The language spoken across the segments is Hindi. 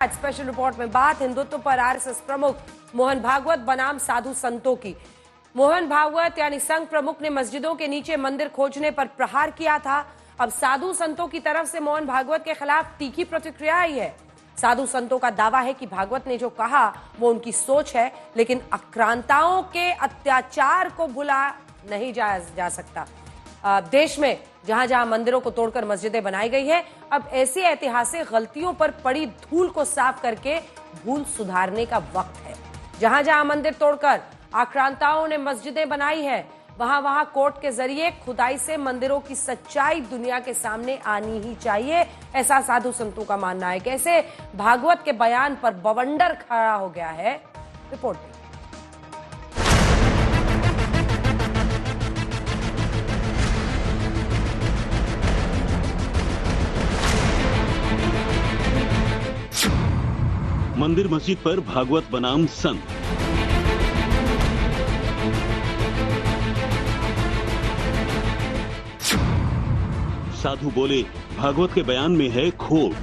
आज स्पेशल रिपोर्ट में बात हिंदुत्व पर आरएसएस प्रमुख मोहन भागवत बनाम साधु संतों की। मोहन भागवत यानी संघ प्रमुख ने मस्जिदों के नीचे मंदिर खोजने पर प्रहार किया था। अब साधु संतों की तरफ से मोहन भागवत के खिलाफ तीखी प्रतिक्रिया आई है। साधु संतों का दावा है कि भागवत ने जो कहा वो उनकी सोच है, लेकिन आक्रांताओं के अत्याचार को भुला नहीं जा सकता। देश में जहां जहां मंदिरों को तोड़कर मस्जिदें बनाई गई है, अब ऐसी ऐतिहासिक गलतियों पर पड़ी धूल को साफ करके भूल सुधारने का वक्त है। जहां जहां मंदिर तोड़कर आक्रांताओं ने मस्जिदें बनाई है, वहां वहां कोर्ट के जरिए खुदाई से मंदिरों की सच्चाई दुनिया के सामने आनी ही चाहिए, ऐसा साधु संतों का मानना है। कैसे भागवत के बयान पर बवंडर खड़ा हो गया है, रिपोर्ट में। मंदिर मस्जिद पर भागवत बनाम संत। साधु बोले भागवत के बयान में है खोट।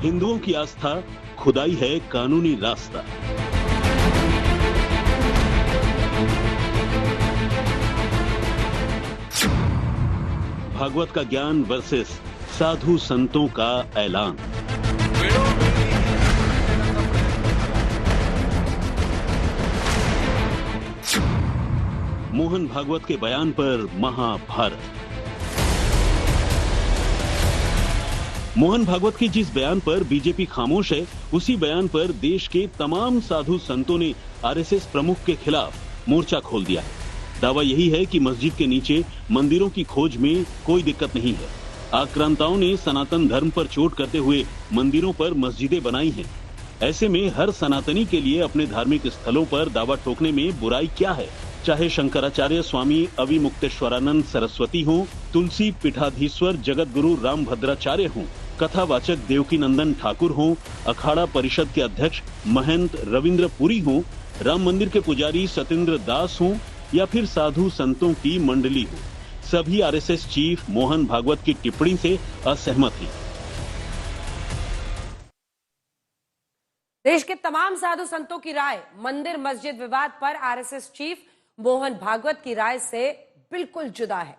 हिंदुओं की आस्था खुदाई है कानूनी रास्ता। भागवत का ज्ञान वर्सेस साधु संतों का ऐलान। मोहन भागवत के बयान पर महाभारत। मोहन भागवत के जिस बयान पर बीजेपी खामोश है, उसी बयान पर देश के तमाम साधु संतों ने आरएसएस प्रमुख के खिलाफ मोर्चा खोल दिया है। दावा यही है कि मस्जिद के नीचे मंदिरों की खोज में कोई दिक्कत नहीं है। आक्रांताओं ने सनातन धर्म पर चोट करते हुए मंदिरों पर मस्जिदें बनाई हैं। ऐसे में हर सनातनी के लिए अपने धार्मिक स्थलों पर दावा ठोकने में बुराई क्या है? चाहे शंकराचार्य स्वामी अविमुक्तेश्वरानंद सरस्वती हों, तुलसी पीठाधीश्वर जगत गुरु रामभद्राचार्य हों, कथावाचक देवकी नंदन ठाकुर हों, अखाड़ा परिषद के अध्यक्ष महंत रविंद्र पुरी हों, राम मंदिर के पुजारी सतेंद्र दास हों या फिर साधु संतों की मंडली हो, सभी आरएसएस चीफ मोहन भागवत की टिप्पणी से असहमत हैं। देश के तमाम साधु संतों की राय मंदिर मस्जिद विवाद पर आरएसएस चीफ मोहन भागवत की राय से बिल्कुल जुदा है।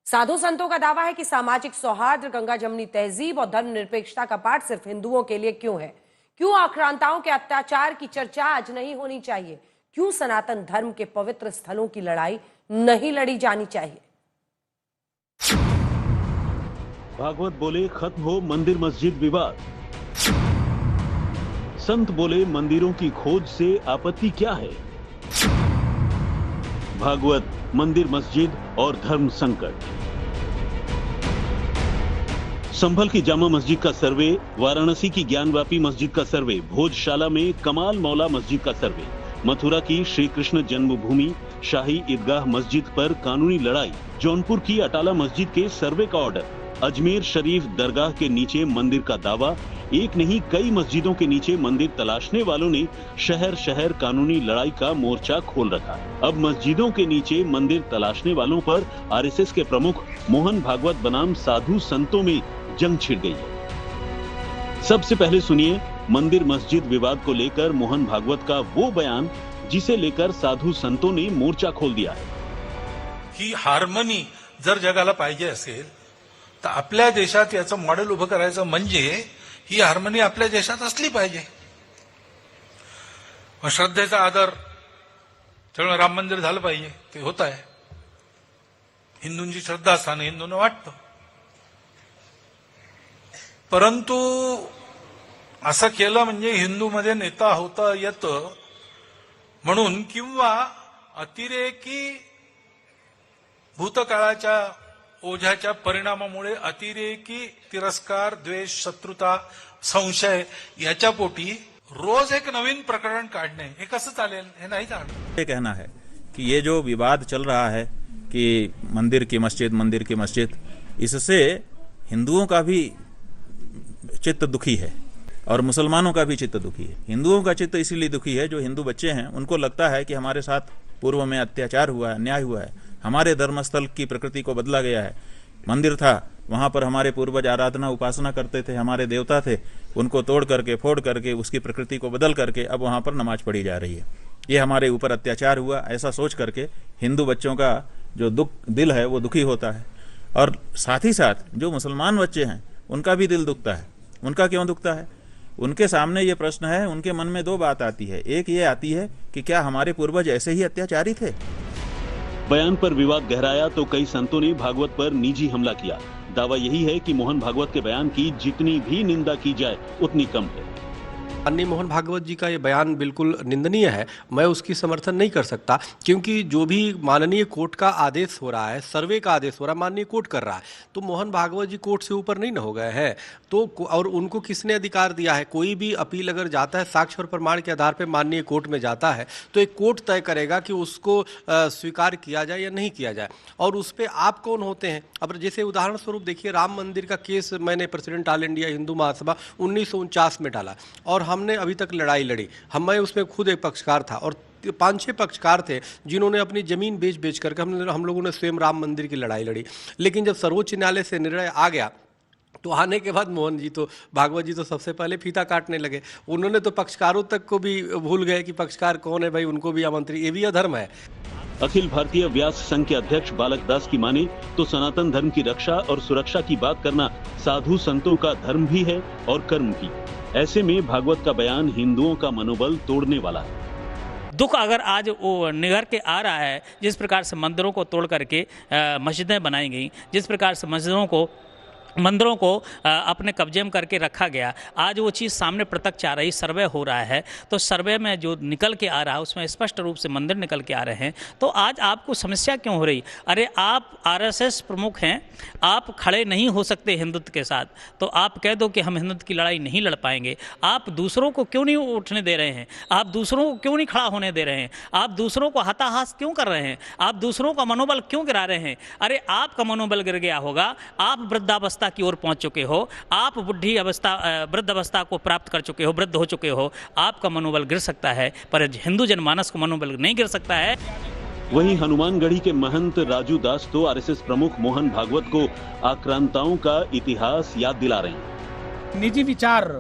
साधु संतों का दावा है कि सामाजिक सौहार्द, गंगा जमनी तहजीब और धर्मनिरपेक्षता का पाठ सिर्फ हिंदुओं के लिए क्यों है? क्यों आक्रांताओं के अत्याचार की चर्चा आज नहीं होनी चाहिए? क्यों सनातन धर्म के पवित्र स्थलों की लड़ाई नहीं लड़ी जानी चाहिए? भागवत बोले खत्म हो मंदिर मस्जिद विवाद। संत बोले मंदिरों की खोज से आपत्ति क्या है? भागवत मंदिर मस्जिद और धर्म संकट। संभल की जामा मस्जिद का सर्वे, वाराणसी की ज्ञानवापी मस्जिद का सर्वे, भोजशाला में कमाल मौला मस्जिद का सर्वे, मथुरा की श्री कृष्ण जन्मभूमि शाही ईदगाह मस्जिद पर कानूनी लड़ाई, जौनपुर की अटाला मस्जिद के सर्वे का ऑर्डर, अजमेर शरीफ दरगाह के नीचे मंदिर का दावा, एक नहीं कई मस्जिदों के नीचे मंदिर तलाशने वालों ने शहर शहर कानूनी लड़ाई का मोर्चा खोल रखा। अब मस्जिदों के नीचे मंदिर तलाशने वालों पर आरएसएस के प्रमुख मोहन भागवत बनाम साधु संतों में जंग छिड़ गई है। सबसे पहले सुनिए मंदिर मस्जिद विवाद को लेकर मोहन भागवत का वो बयान जिसे लेकर साधू संतों ने मोर्चा खोल दिया है। ही हार्मनी जर जगाला पाहिजे असेल तर आपल्या देशात याचं मॉडेल उभं करायचं, म्हणजे ही हार्मनी आपल्या देशात असली पाहिजे। श्रद्धेचा आदर, त्यामुळे राम मंदिर झालं पाहिजे, ते होत आहे। हिंदूंची श्रद्धास्थान हिंदूंना वाटतं, परंतु असं केलं म्हणजे हिंदूमध्ये नेता होता येतं म्हणून, किंवा अतिरेकी भूतकाळाच्या ओझ्याच्या परिणामामुळे अतिरेकी तिरस्कार, द्वेष, शत्रुता, संशय याच्या पोटी रोज एक नवीन प्रकरण काढणे हे कसं चालेल? हे नाही चालणार। ये कहना है कि ये जो विवाद चल रहा है कि मंदिर की मस्जिद, इससे हिंदुओं का भी चित्त दुखी है और मुसलमानों का भी चित्त दुखी है। हिंदुओं का चित्त इसीलिए दुखी है, जो हिंदू बच्चे हैं उनको लगता है कि हमारे साथ पूर्व में अत्याचार हुआ है, अन्याय हुआ है, हमारे धर्मस्थल की प्रकृति को बदला गया है। मंदिर था, वहां पर हमारे पूर्वज आराधना उपासना करते थे, हमारे देवता थे, उनको तोड़ करके फोड़ करके उसकी प्रकृति को बदल करके अब वहां पर नमाज पढ़ी जा रही है। ये हमारे ऊपर अत्याचार हुआ, ऐसा सोच करके हिंदू बच्चों का जो दिल है वो दुखी होता है। और साथ ही साथ जो मुसलमान बच्चे हैं उनका भी दिल दुखता है। उनका क्यों दुखता है? उनके सामने ये प्रश्न है, उनके मन में दो बात आती है। एक ये आती है कि क्या हमारे पूर्वज ऐसे ही अत्याचारी थे? बयान पर विवाद गहराया तो कई संतों ने भागवत पर निजी हमला किया। दावा यही है कि मोहन भागवत के बयान की जितनी भी निंदा की जाए उतनी कम है। माननीय मोहन भागवत जी का ये बयान बिल्कुल निंदनीय है। मैं उसकी समर्थन नहीं कर सकता, क्योंकि जो भी माननीय कोर्ट का आदेश हो रहा है, सर्वे का आदेश हो रहा है, माननीय कोर्ट कर रहा है, तो मोहन भागवत जी कोर्ट से ऊपर नहीं न हो गए हैं। तो और उनको किसने अधिकार दिया है? कोई भी अपील अगर जाता है साक्ष्य और प्रमाण के आधार पर माननीय कोर्ट में जाता है तो एक कोर्ट तय करेगा कि उसको स्वीकार किया जाए या नहीं किया जाए। और उस पर आप कौन होते हैं? अब जैसे उदाहरण स्वरूप देखिए, राम मंदिर का केस मैंने president all India Hindu Mahasabha 1949 में डाला और हमने अभी तक लड़ाई लड़ी। मैं उसमें खुद एक पक्षकार था और 5-6 पक्षकार थे जिन्होंने अपनी जमीन बेच करके हम लोगों ने स्वयं राम मंदिर की लड़ाई लड़ी। लेकिन जब सर्वोच्च न्यायालय से निर्णय आ गया तो आने के बाद मोहन जी तो भागवत जी तो सबसे पहले फीता काटने लगे। उन्होंने तो पक्षकारों तक को भी भूल गए कि पक्षकार कौन है भाई, उनको भी आमंत्रित। ये भी अधर्म है। अखिल भारतीय व्यास संघ के अध्यक्ष बालक दास की माने तो सनातन धर्म की रक्षा और सुरक्षा की बात करना साधु संतों का धर्म भी है और कर्म भी। ऐसे में भागवत का बयान हिंदुओं का मनोबल तोड़ने वाला है। दुख अगर आज वो निगर के आ रहा है, जिस प्रकार से मंदिरों को तोड़ करके मस्जिदें बनाई गई, जिस प्रकार से मंदिरों को अपने कब्जे में करके रखा गया, आज वो चीज़ सामने प्रत्यक्ष आ रही। सर्वे हो रहा है तो सर्वे में जो निकल के आ रहा है उसमें स्पष्ट रूप से मंदिर निकल के आ रहे हैं। तो आज आपको समस्या क्यों हो रही? अरे आप आरएसएस प्रमुख हैं, आप खड़े नहीं हो सकते हिंदुत्व के साथ, तो आप कह दो कि हम हिंदुत्व की लड़ाई नहीं लड़ पाएंगे। आप दूसरों को क्यों नहीं उठने दे रहे हैं? आप दूसरों को क्यों नहीं खड़ा होने दे रहे हैं? आप दूसरों को हताहत क्यों कर रहे हैं? आप दूसरों का मनोबल क्यों गिरा रहे हैं? अरे आपका मनोबल गिर गया होगा, आप वृद्धावस्था की ओर पहुंच चुके हो, आप वृद्ध अवस्था को प्राप्त कर चुके हो, वृद्ध हो चुके हो, आपका मनोबल गिर सकता है, पर हिंदू जनमानस को मनोबल नहीं गिर सकता है। वहीं हनुमानगढ़ी के महंत राजू दास तो आरएसएस प्रमुख मोहन भागवत को आक्रांताओं का इतिहास याद दिला रहे हैं। निजी विचार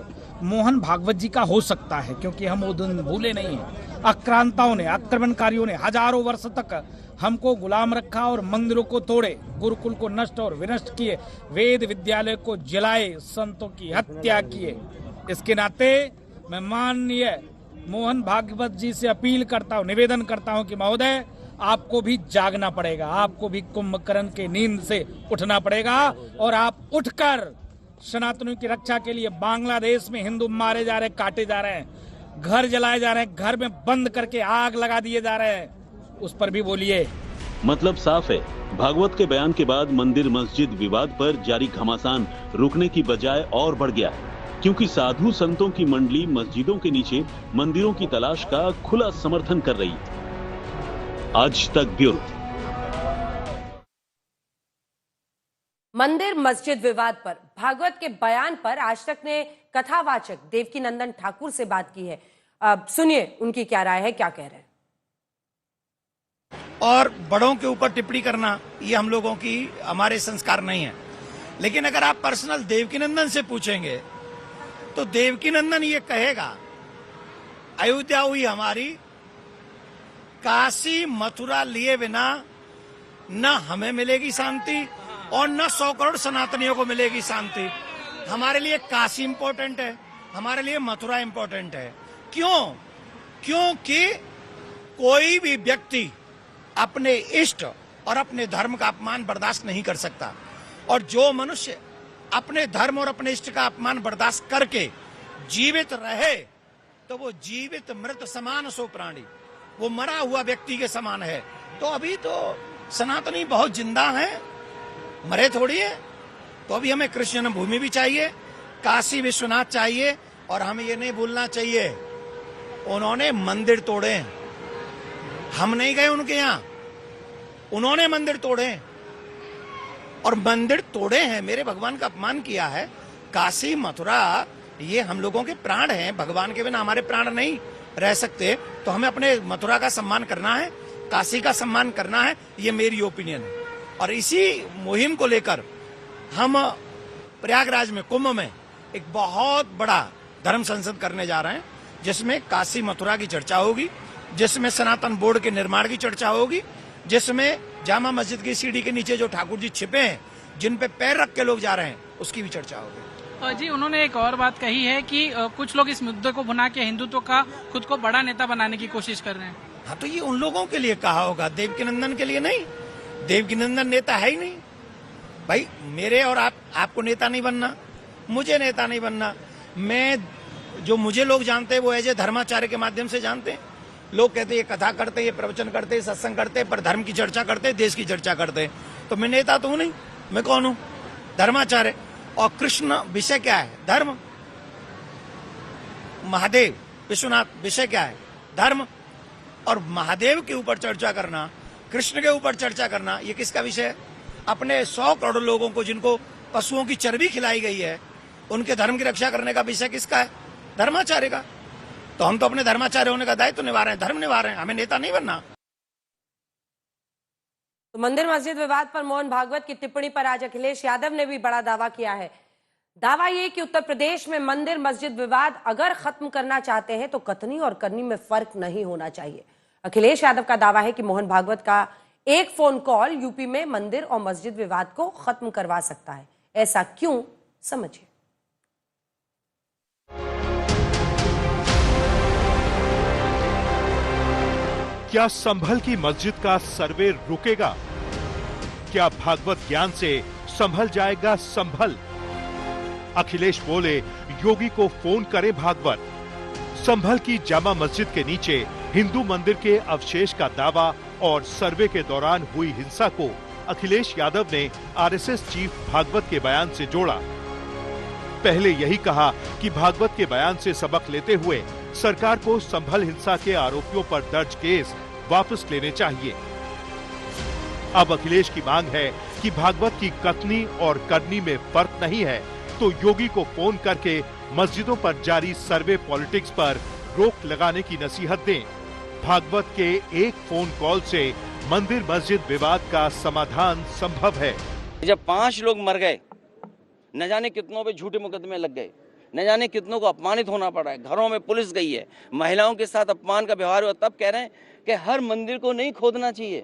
मोहन भागवत जी का हो सकता है, क्योंकि हम वो दिन भूले नहीं हैं। आक्रांताओं ने, आक्रमणकारियों ने हजारों वर्ष तक हमको गुलाम रखा और मंदिरों को तोड़े, गुरुकुल को नष्ट और विनष्ट किए, वेद विद्यालय को जलाए, संतों की हत्या किए। इसके नाते मैं माननीय मोहन भागवत जी से अपील करता हूँ, निवेदन करता हूँ कि महोदय आपको भी जागना पड़ेगा, आपको भी कुंभकर्ण के नींद से उठना पड़ेगा और आप उठकर सनातनियों की रक्षा के लिए, बांग्लादेश में हिंदू मारे जा रहे, काटे जा रहे हैं, घर जलाए जा रहे हैं, घर में बंद करके आग लगा दिए जा रहे हैं, उस पर भी बोलिए। मतलब साफ है, भागवत के बयान के बाद मंदिर मस्जिद विवाद पर जारी घमासान रुकने की बजाय और बढ़ गया है, क्योंकि साधु संतों की मंडली मस्जिदों के नीचे मंदिरों की तलाश का खुला समर्थन कर रही है। आज तक ब्यूरो। मंदिर मस्जिद विवाद पर भागवत के बयान पर आज तक ने कथावाचक देवकीनंदन ठाकुर से बात की है। अब सुनिए उनकी क्या राय है, क्या कह रहे हैं। और बड़ों के ऊपर टिप्पणी करना ये हम लोगों की, हमारे संस्कार नहीं है। लेकिन अगर आप पर्सनल देवकीनंदन से पूछेंगे तो देवकीनंदन ये कहेगा, अयोध्या हुई हमारी, काशी मथुरा लिए बिना न हमें मिलेगी शांति और न 100 करोड़ सनातनियों को मिलेगी शांति। हमारे लिए काशी इंपॉर्टेंट है, हमारे लिए मथुरा इंपॉर्टेंट है। क्यों? क्योंकि कोई भी व्यक्ति अपने इष्ट और अपने धर्म का अपमान बर्दाश्त नहीं कर सकता, और जो मनुष्य अपने धर्म और अपने इष्ट का अपमान बर्दाश्त करके जीवित रहे तो वो जीवित मृत समान सो प्राणी, वो मरा हुआ व्यक्ति के समान है। तो अभी तो सनातनी बहुत जिंदा हैं, मरे थोड़ी है। तो अभी हमें कृष्ण भूमि भी चाहिए, काशी विश्वनाथ चाहिए, और हमें ये नहीं भूलना चाहिए उन्होंने मंदिर तोड़े, हम नहीं गए उनके यहाँ, उन्होंने मंदिर तोड़े और मंदिर तोड़े हैं, मेरे भगवान का अपमान किया है। काशी मथुरा ये हम लोगों के प्राण हैं, भगवान के बिना हमारे प्राण नहीं रह सकते, तो हमें अपने मथुरा का सम्मान करना है, काशी का सम्मान करना है, ये मेरी ओपिनियन है। और इसी मुहिम को लेकर हम प्रयागराज में, कुंभ में एक बहुत बड़ा धर्म संसद करने जा रहे हैं, जिसमें काशी मथुरा की चर्चा होगी, जिसमें सनातन बोर्ड के निर्माण की चर्चा होगी, जिसमें जामा मस्जिद की सीढ़ी के नीचे जो ठाकुर जी छिपे हैं, जिन पे पैर रख के लोग जा रहे हैं, उसकी भी चर्चा होगी। जी, उन्होंने एक और बात कही है कि कुछ लोग इस मुद्दे को भुना के हिंदुत्व का खुद को बड़ा नेता बनाने की कोशिश कर रहे हैं। हाँ, तो ये उन लोगों के लिए कहा होगा, देवकीनंदन के लिए नहीं। देवकीनंदन नेता है ही नहीं भाई। मेरे और आपको नेता नहीं बनना, मुझे नेता नहीं बनना। जो मुझे लोग जानते हैं वो एज ए धर्माचार्य के माध्यम से जानते हैं। लोग कहते हैं ये कथा करते, ये प्रवचन करते, सत्संग करते, पर धर्म की चर्चा करते, देश की चर्चा करते। तो मैं नेता तो हूं नहीं, मैं कौन हूं? धर्माचार्य। और कृष्ण विषय क्या है? धर्म। महादेव, विश्वनाथ विषय क्या है? धर्म। और महादेव के ऊपर चर्चा करना, कृष्ण के ऊपर चर्चा करना, ये किसका विषय है? अपने 100 करोड़ लोगों को जिनको पशुओं की चर्बी खिलाई गई है, उनके धर्म की रक्षा करने का विषय किसका है? धर्माचार्य का। तो हम तो अपने धर्माचार्य होने का दायित्व निभा रहे हैं, धर्म निभा रहे हैं, हमें नेता नहीं बनना। तो मंदिर मस्जिद विवाद पर मोहन भागवत की टिप्पणी पर आज अखिलेश यादव ने भी बड़ा दावा किया है। दावा ये कि उत्तर प्रदेश में मंदिर मस्जिद विवाद अगर खत्म करना चाहते हैं तो कथनी और करनी में फर्क नहीं होना चाहिए। अखिलेश यादव का दावा है कि मोहन भागवत का एक फोन कॉल यूपी में मंदिर और मस्जिद विवाद को खत्म करवा सकता है। ऐसा क्यों, समझिए। क्या संभल की मस्जिद का सर्वे रुकेगा? क्या भागवत ज्ञान से संभल जाएगा संभल? अखिलेश बोले, योगी को फोन करे भागवत। संभल की जामा मस्जिद के नीचे हिंदू मंदिर के अवशेष का दावा और सर्वे के दौरान हुई हिंसा को अखिलेश यादव ने आरएसएस चीफ भागवत के बयान से जोड़ा। पहले यही कहा कि भागवत के बयान से सबक लेते हुए सरकार को संभल हिंसा के आरोपियों पर दर्ज केस वापस लेने चाहिए। अब अखिलेश की मांग है कि भागवत की कथनी और करनी में फर्क नहीं है, तो योगी को फोन करके मस्जिदों पर जारी सर्वे पॉलिटिक्स पर रोक लगाने की नसीहत दें। भागवत के एक फोन कॉल से मंदिर मस्जिद विवाद का समाधान संभव है। जब 5 लोग मर गए, न जाने कितनों पे झूठे मुकदमे लग गए, न जाने कितनों को अपमानित होना पड़ा है, घरों में पुलिस गई है, महिलाओं के साथ अपमान का व्यवहार हुआ, तब कह रहे हैं कि हर मंदिर को नहीं खोदना चाहिए।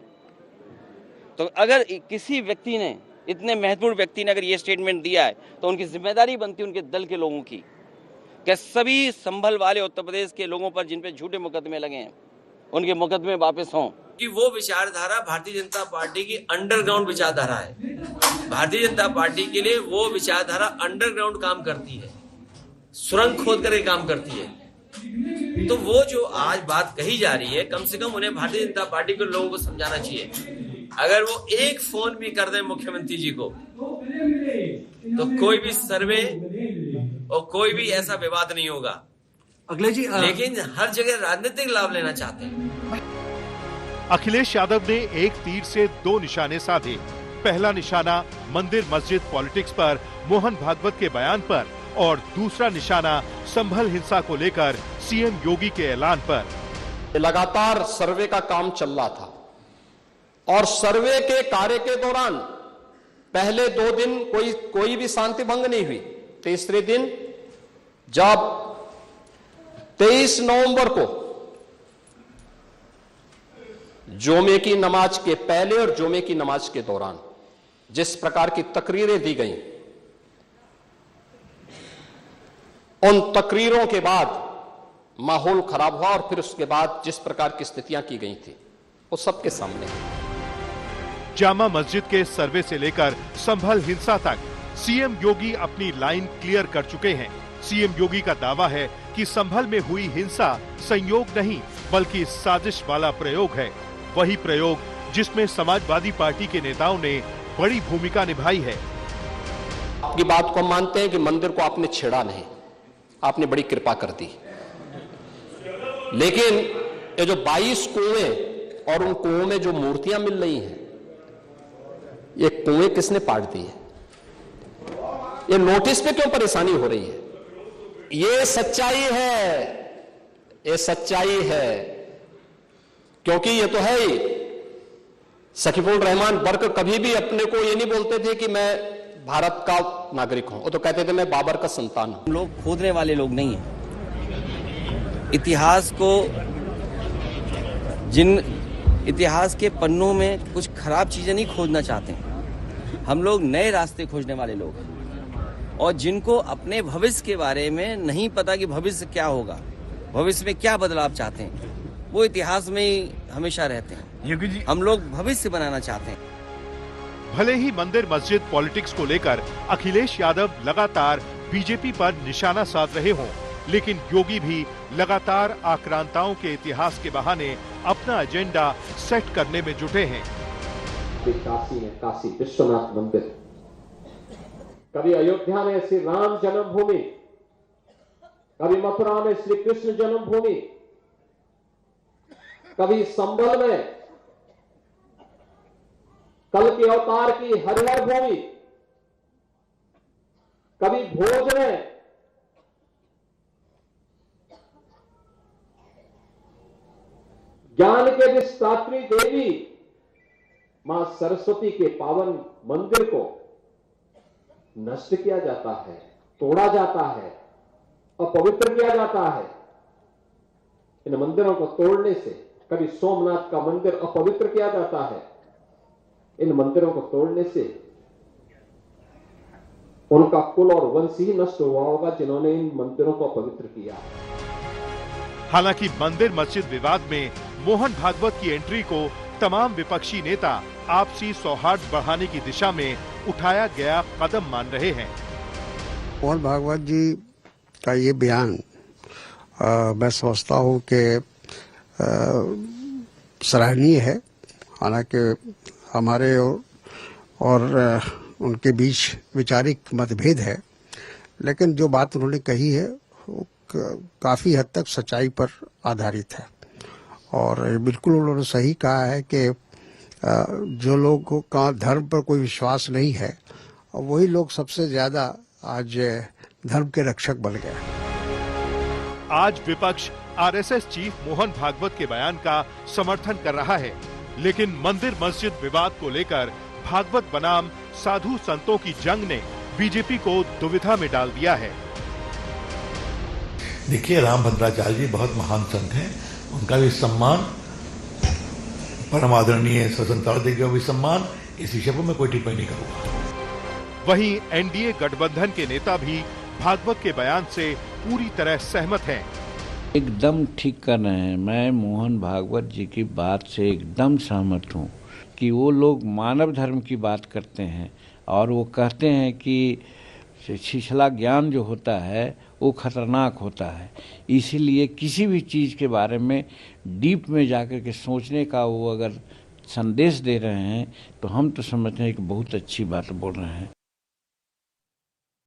तो अगर किसी व्यक्ति ने, इतने महत्वपूर्ण व्यक्ति ने अगर ये स्टेटमेंट दिया है, तो उनकी जिम्मेदारी बनती है उनके दल के लोगों की कि सभी संभल वाले उत्तर प्रदेश के लोगों पर जिन पे झूठे मुकदमे लगे हैं, उनके मुकदमे वापस हों। कि वो विचारधारा भारतीय जनता पार्टी की अंडरग्राउंड विचारधारा है। भारतीय जनता पार्टी के लिए वो विचारधारा अंडरग्राउंड काम करती है, सुरंग खोद करके काम करती है। तो वो जो आज बात कही जा रही है, कम से कम उन्हें भारतीय जनता पार्टी के लोगों को समझाना चाहिए। अगर वो एक फोन भी कर दें मुख्यमंत्री जी को, तो कोई भी सर्वे और कोई भी ऐसा विवाद नहीं होगा। अखिलेश जी, लेकिन हर जगह राजनीतिक लाभ लेना चाहते हैं। अखिलेश यादव ने एक तीर से 2 निशाने साधे। पहला निशाना मंदिर मस्जिद पॉलिटिक्स पर मोहन भागवत के बयान पर, और दूसरा निशाना संभल हिंसा को लेकर सीएम योगी के ऐलान पर। लगातार सर्वे का काम चल रहा था और सर्वे के कार्य के दौरान पहले 2 दिन कोई भी शांति भंग नहीं हुई। तीसरे दिन जब 23 नवंबर को जुमे की नमाज के पहले और जुमे की नमाज के दौरान जिस प्रकार की तकरीरें दी गईं, उन तकरीरों के बाद माहौल खराब हुआ और फिर उसके बाद जिस प्रकार की स्थितियां की गई थी वो सबके सामने। जामा मस्जिद के सर्वे से लेकर संभल हिंसा तक सीएम योगी अपनी लाइन क्लियर कर चुके हैं। सीएम योगी का दावा है कि संभल में हुई हिंसा संयोग नहीं बल्कि साजिश वाला प्रयोग है। वही प्रयोग जिसमें समाजवादी पार्टी के नेताओं ने बड़ी भूमिका निभाई है। आपकी बात को मानते हैं कि मंदिर को आपने छेड़ा नहीं, आपने बड़ी कृपा कर दी, लेकिन ये जो 22 कुएं और उन कुओं में जो मूर्तियां मिल रही हैं, ये कुएं किसने पाट दी है? ये नोटिस पे क्यों परेशानी हो रही है? ये सच्चाई है, ये सच्चाई है, क्योंकि ये तो है ही सकीफुल रहमान बर्क कभी भी अपने को ये नहीं बोलते थे कि मैं भारत का नागरिक हूं, वो तो कहते थे मैं बाबर का संतान हूं। हम लोग खोदने वाले लोग नहीं हैं। इतिहास के पन्नों में कुछ खराब चीजें नहीं खोजना चाहते हैं। हम लोग नए रास्ते खोजने वाले लोग हैं और जिनको अपने भविष्य के बारे में नहीं पता कि भविष्य क्या होगा, भविष्य में क्या बदलाव चाहते हैं, वो इतिहास में ही हमेशा रहते हैं। हम लोग भविष्य बनाना चाहते हैं। भले ही मंदिर मस्जिद पॉलिटिक्स को लेकर अखिलेश यादव लगातार बीजेपी पर निशाना साध रहे हों, लेकिन योगी भी लगातार आक्रांताओं के इतिहास के बहाने अपना एजेंडा सेट करने में जुटे हैं। काशी में काशी विश्वनाथ मंदिर, कभी अयोध्या में श्री राम जन्मभूमि, कभी मथुरा में श्री कृष्ण जन्मभूमि, कभी संभल में कल के अवतार की हरिहर भूमि, कभी भोज में ज्ञान के विस्तात्री देवी मां सरस्वती के पावन मंदिर को नष्ट किया जाता है, तोड़ा जाता है, अपवित्र किया जाता है। इन मंदिरों को तोड़ने से कभी सोमनाथ का मंदिर अपवित्र किया जाता है, इन मंदिरों को तोड़ने से उनका कुल और वंश ही नष्ट हुआ होगा जिन्होंने इन मंदिरों को अपवित्र किया। हालांकि मंदिर मस्जिद विवाद में मोहन भागवत की एंट्री को तमाम विपक्षी नेता आपसी सौहार्द बढ़ाने की दिशा में उठाया गया कदम मान रहे हैं। मोहन भागवत जी का ये बयान मैं समझता हूँ कि सराहनीय है। हालांकि हमारे और उनके बीच वैचारिक मतभेद है, लेकिन जो बात उन्होंने कही है वो काफ़ी हद तक सच्चाई पर आधारित है और बिल्कुल उन्होंने सही कहा है कि जो लोगों का धर्म पर कोई विश्वास नहीं है वही लोग सबसे ज़्यादा आज धर्म के रक्षक बन गए। आज विपक्ष आरएसएस चीफ मोहन भागवत के बयान का समर्थन कर रहा है, लेकिन मंदिर मस्जिद विवाद को लेकर भागवत बनाम साधु संतों की जंग ने बीजेपी को दुविधा में डाल दिया है। देखिए, रामभद्राचार्य जी बहुत महान संत हैं, उनका भी सम्मान, परम आदरणीय स्वतंत्रता दिग्गज भी सम्मान, इस विषय पर मैं कोई टिप्पणी नहीं करूंगा। वहीं एनडीए गठबंधन के नेता भी भागवत के बयान से पूरी तरह सहमत हैं। एकदम ठीक कर रहे हैं। मैं मोहन भागवत जी की बात से एकदम सहमत हूँ कि वो लोग मानव धर्म की बात करते हैं और वो कहते हैं कि छिछला ज्ञान जो होता है वो खतरनाक होता है, इसीलिए किसी भी चीज़ के बारे में डीप में जाकर के सोचने का वो अगर संदेश दे रहे हैं तो हम तो समझते हैं कि बहुत अच्छी बात बोल रहे हैं।